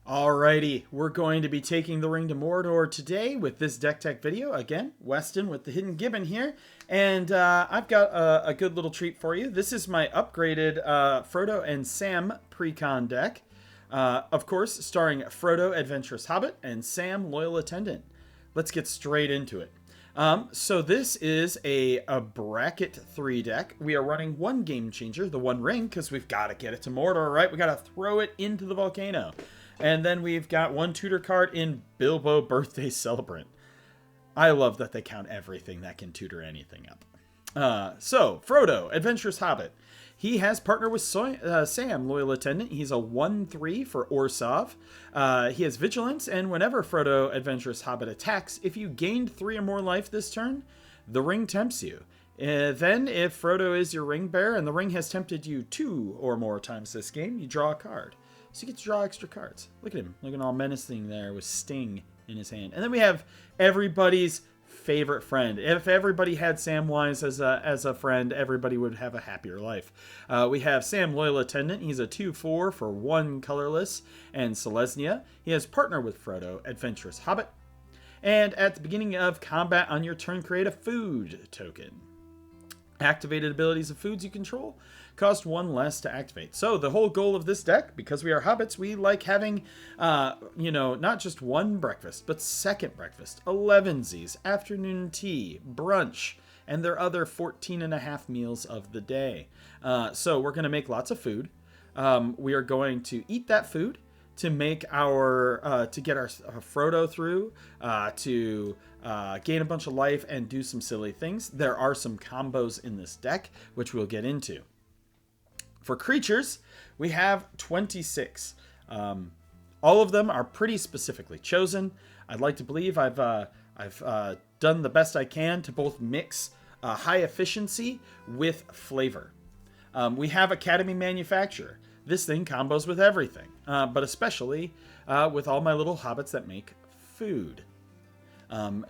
Alrighty, we're going to be taking the ring to Mordor today with this deck tech video. Again, Weston with the Hidden Gibbon here. And I've got a good little treat for you. This is my upgraded Frodo and Sam pre-con deck. Of course, starring Frodo, Adventurous Hobbit, and Sam, Loyal Attendant. Let's get straight into it. So this is a bracket 3 deck. We are running one Game Changer, the One Ring, because we've got to get it to Mordor, right? We got to throw it into the volcano. And then we've got one tutor card in Bilbo Birthday Celebrant. I love that they count everything that can tutor anything up. So, Frodo, Adventurous Hobbit. He has partnered with Sam, Loyal Attendant. He's a 1/3 for Orsov. He has Vigilance, and whenever Frodo, Adventurous Hobbit attacks, if you gained 3 or more life this turn, the ring tempts you. Then, if Frodo is your ring bearer and the ring has tempted you 2 or more times this game, you draw a card. So you get to draw extra cards. Look at him, looking all menacing there with Sting in his hand. And then we have everybody's favorite friend. If everybody had Samwise as a friend, everybody would have a happier life. We have Sam, Loyal Attendant. He's a 2/4 for 1 colorless and Selesnya. He has partner with Frodo, Adventurous Hobbit. And at the beginning of combat on your turn, create a food token. Activated abilities of foods you control cost 1 less to activate. So the whole goal of this deck, because we are hobbits, we like having, not just one breakfast, but second breakfast, 11sies, afternoon tea, brunch, and their other 14.5 meals of the day. So we're going to make lots of food. We are going to eat that food to make to get our Frodo through, to gain a bunch of life and do some silly things. There are some combos in this deck, which we'll get into. For creatures, we have 26. All of them are pretty specifically chosen. I'd like to believe I've done the best I can to both mix high efficiency with flavor. We have Academy Manufacturer. This thing combos with everything, but especially with all my little hobbits that make food.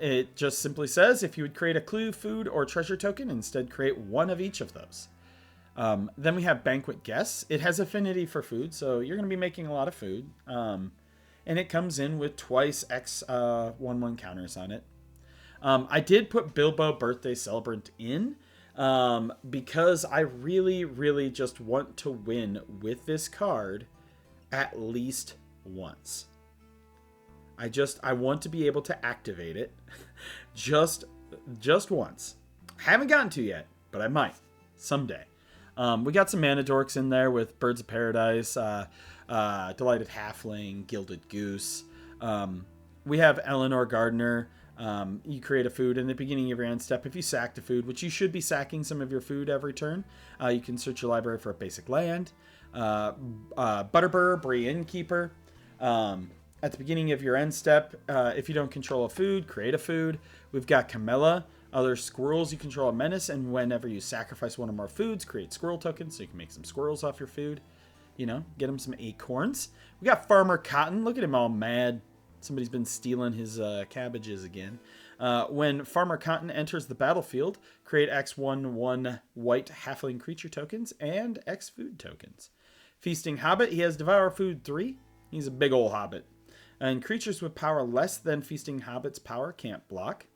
It just simply says if you would create a clue, food, or treasure token, instead create one of each of those. Then we have Banquet Guests. It has affinity for food, so you're going to be making a lot of food. And it comes in with twice X 1/1 counters on it. I did put Bilbo Birthday Celebrant in because I really, really just want to win with this card at least once. I want to be able to activate it just once. Haven't gotten to yet, but I might someday. We got some mana dorks in there with Birds of Paradise, Delighted Halfling, Gilded Goose. We have Eleanor Gardener. You create a food in the beginning of your end step. If you sacked a food, which you should be sacking some of your food every turn, you can search your library for a basic land. Butterbur, Brienne Keeper. At the beginning of your end step, if you don't control a food, create a food. We've got Camilla. Other squirrels, you control a menace, and whenever you sacrifice one or more foods, create squirrel tokens so you can make some squirrels off your food. Get them some acorns. We got Farmer Cotton. Look at him all mad. Somebody's been stealing his cabbages again. When Farmer Cotton enters the battlefield, create X1/1 white halfling creature tokens and X food tokens. Feasting Hobbit, he has Devour Food 3. He's a big old hobbit. And creatures with power less than Feasting Hobbit's power can't block.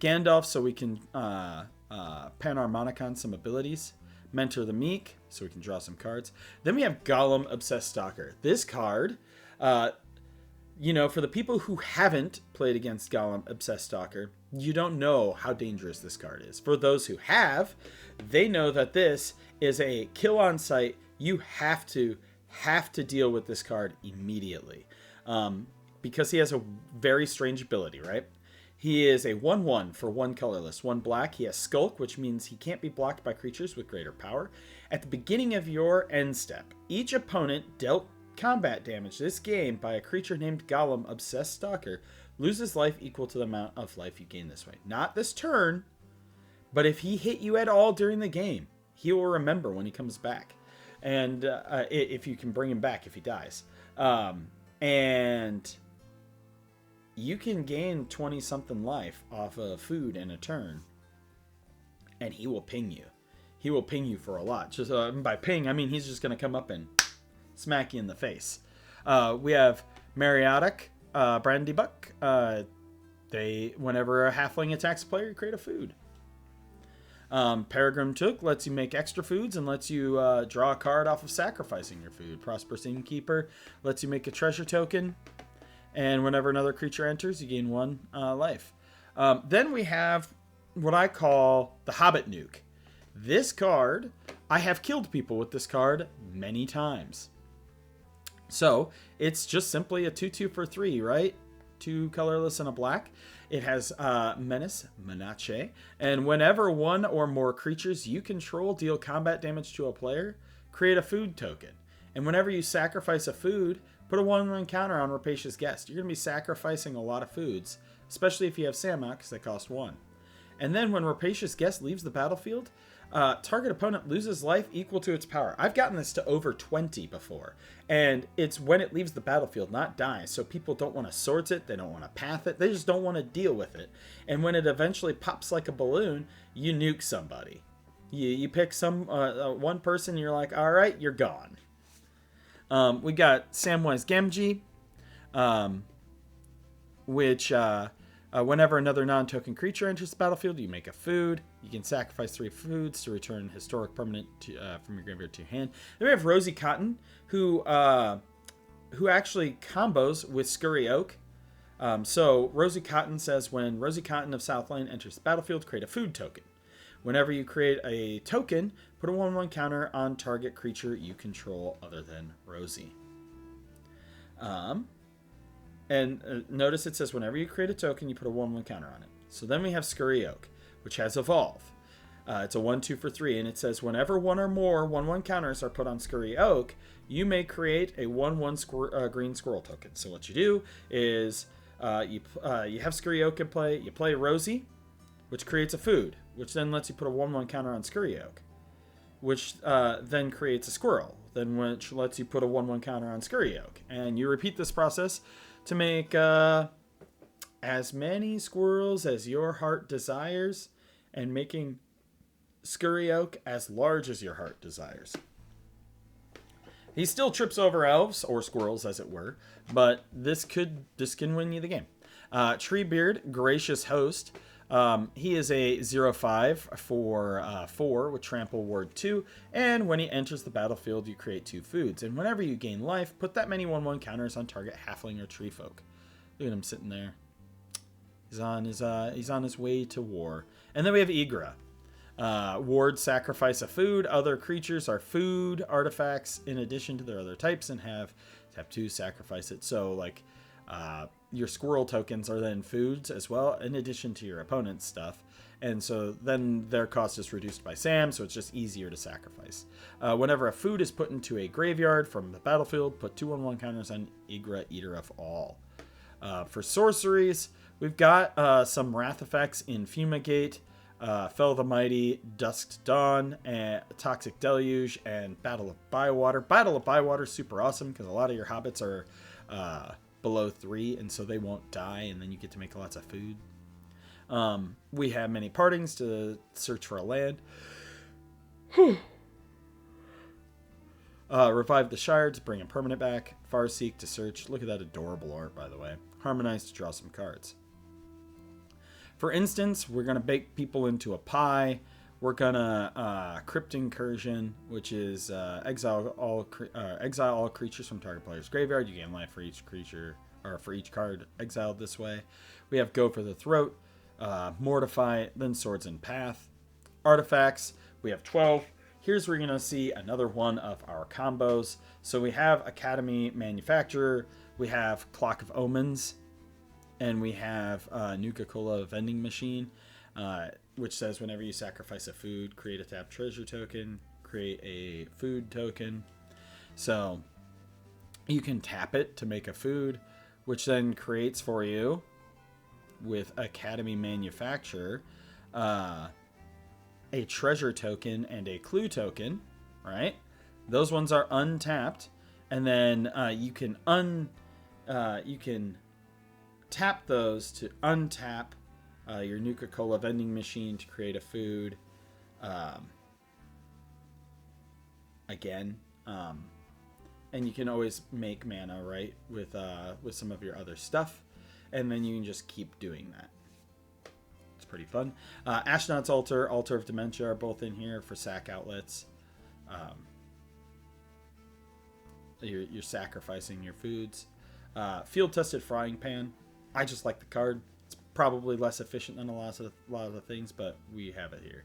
Gandalf, so we can Panharmonicon some abilities. Mentor the Meek, so we can draw some cards. Then we have Gollum, Obsessed Stalker. This card, for the people who haven't played against Gollum, Obsessed Stalker, you don't know how dangerous this card is. For those who have, they know that this is a kill on sight. You have to deal with this card immediately. Because he has a very strange ability, right? He is a 1/1 for 1 colorless, 1 black. He has Skulk, which means he can't be blocked by creatures with greater power. At the beginning of your end step, each opponent dealt combat damage this game by a creature named Gollum, Obsessed Stalker, loses life equal to the amount of life you gain this way. Not this turn, but if he hit you at all during the game, he will remember when he comes back. And if you can bring him back if he dies. And you can gain 20-something life off of food in a turn, and he will ping you. He will ping you for a lot. Just by ping, I mean he's just going to come up and smack you in the face. We have Mariotic, Brandybuck. Whenever a halfling attacks a player, you create a food. Peregrine Took lets you make extra foods and lets you draw a card off of sacrificing your food. Prosperous Innkeeper lets you make a treasure token. And whenever another creature enters, you gain 1 life. Then we have what I call the Hobbit Nuke. This card, I have killed people with this card many times. So it's just simply a 2/2 for 3, right? 2 colorless and a black. It has Menace, Menace, and whenever 1 or more creatures you control deal combat damage to a player, create a food token. And whenever you sacrifice a food, put a 1/1 counter on Rapacious Guest. You're going to be sacrificing a lot of foods, especially if you have Sam out, because they cost 1. And then when Rapacious Guest leaves the battlefield, target opponent loses life equal to its power. I've gotten this to over 20 before, and it's when it leaves the battlefield, not dies. So people don't want to sort it, they don't want to path it, they just don't want to deal with it. And when it eventually pops like a balloon, you nuke somebody. You pick one person, you're like, all right, you're gone. We got Samwise Gamgee, which whenever another non-token creature enters the battlefield, you make a food. You can sacrifice 3 foods to return historic permanent from your graveyard to your hand. Then we have Rosie Cotton, who actually combos with Scurry Oak. So Rosie Cotton says, when Rosie Cotton of Southland enters the battlefield, create a food token. Whenever you create a token, put a 1/1 counter on target creature you control other than Rosie. And notice it says whenever you create a token, you put a 1/1 counter on it. So then we have Scurry Oak, which has Evolve. It's a 1/2 for 3, and it says whenever 1 or more 1/1 counters are put on Scurry Oak, you may create a 1/1 green squirrel token. So what you do is you have Scurry Oak in play, you play Rosie, which creates a food, which then lets you put a 1/1 counter on Scurry Oak, which then creates a squirrel, then which lets you put a 1/1 counter on Scurry Oak. And you repeat this process to make as many squirrels as your heart desires, and making Scurry Oak as large as your heart desires. He still trips over elves, or squirrels as it were, but this can win you the game. Treebeard, Gracious Host. He is a 0/5 for 4 with Trample Ward 2, and when he enters the battlefield, you create 2 foods. And whenever you gain life, put that many 1/1 counters on target halfling or tree folk. Look at him sitting there. He's on his way to war. And then we have Igra. Ward, sacrifice a food. Other creatures are food artifacts in addition to their other types, and have tap 2, sacrifice it. So like your squirrel tokens are then foods as well, in addition to your opponent's stuff. And so then their cost is reduced by Sam, so it's just easier to sacrifice. Whenever a food is put into a graveyard from the battlefield, put 2 1/1 counters on Igra, Eater of All. For sorceries, we've got some wrath effects in Fumigate, Fell of the Mighty, Dusked Dawn, and Toxic Deluge, and Battle of Bywater. Battle of Bywater is super awesome because a lot of your hobbits are below 3, and so they won't die, and then you get to make lots of food. We have many partings to search for a land. Revive the Shire to bring a permanent back. Farseek to search. Look at that adorable art, by the way. Harmonize to draw some cards. For instance, we're going to bake people into a pie. We're going to Crypt Incursion, which is exile all creatures from target player's graveyard. You gain life for each creature, or for each card exiled this way. We have Go for the Throat, Mortify, then Swords and Path. Artifacts, we have 12. Here's where you're going to see another one of our combos. So we have Academy Manufacturer, we have Clock of Omens, and we have Nuka-Cola Vending Machine, which says whenever you sacrifice a food, create a tap treasure token, create a food token. So you can tap it to make a food, which then creates for you, with Academy Manufacturer, a treasure token and a clue token, right? Those ones are untapped, and then you can tap those to untap your Nuka-Cola Vending Machine to create a food. and you can always make mana, right, with some of your other stuff, and then you can just keep doing that. It's pretty fun. Ashnod's Altar, Altar of Dementia are both in here for sack outlets. You're sacrificing your foods. Field-tested Frying Pan. I just like the card. It's probably less efficient than a lot of the things, but we have it here.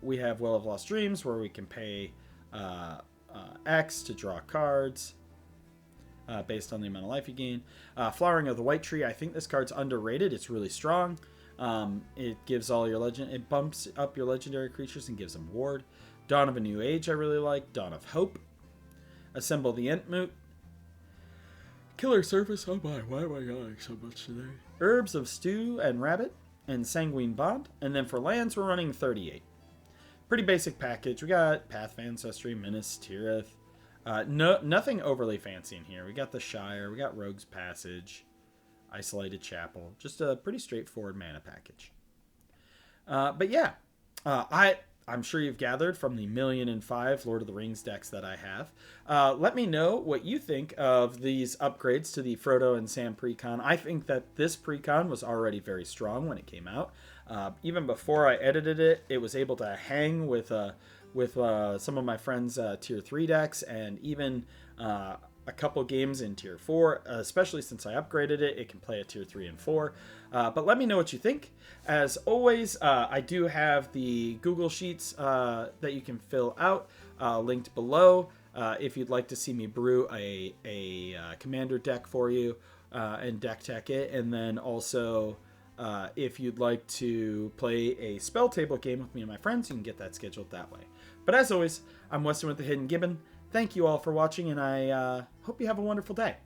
We have Well of Lost Dreams, where we can pay X to draw cards based on the amount of life you gain. Flowering of the White Tree. I think this card's underrated. It's really strong. It gives all your it bumps up your legendary creatures and gives them ward. Dawn of a New Age I really like. Dawn of Hope. Assemble the Entmoot. Killer Surface. Oh my, why am I yelling so much today? Herbs of Stew and Rabbit and Sanguine Bond. And then for lands, we're running 38. Pretty basic package. We got Path of Ancestry, Minas Tirith. Nothing overly fancy in here. We got the Shire. We got Rogue's Passage. Isolated Chapel. Just a pretty straightforward mana package. But yeah, I'm sure you've gathered from the 1,000,005 Lord of the Rings decks that I have. Let me know what you think of these upgrades to the Frodo and Sam precon. I think that this precon was already very strong when it came out. Even before I edited it, it was able to hang with some of my friends' Tier 3 decks, and even a couple games in Tier 4, especially since I upgraded it. It can play at Tier 3 and 4. But let me know what you think. As always, I do have the Google Sheets that you can fill out, linked below. If you'd like to see me brew a Commander deck for you and deck tech it. And then also, if you'd like to play a spell table game with me and my friends, you can get that scheduled that way. But as always, I'm Weston with the Hidden Gibbon. Thank you all for watching, and I hope you have a wonderful day.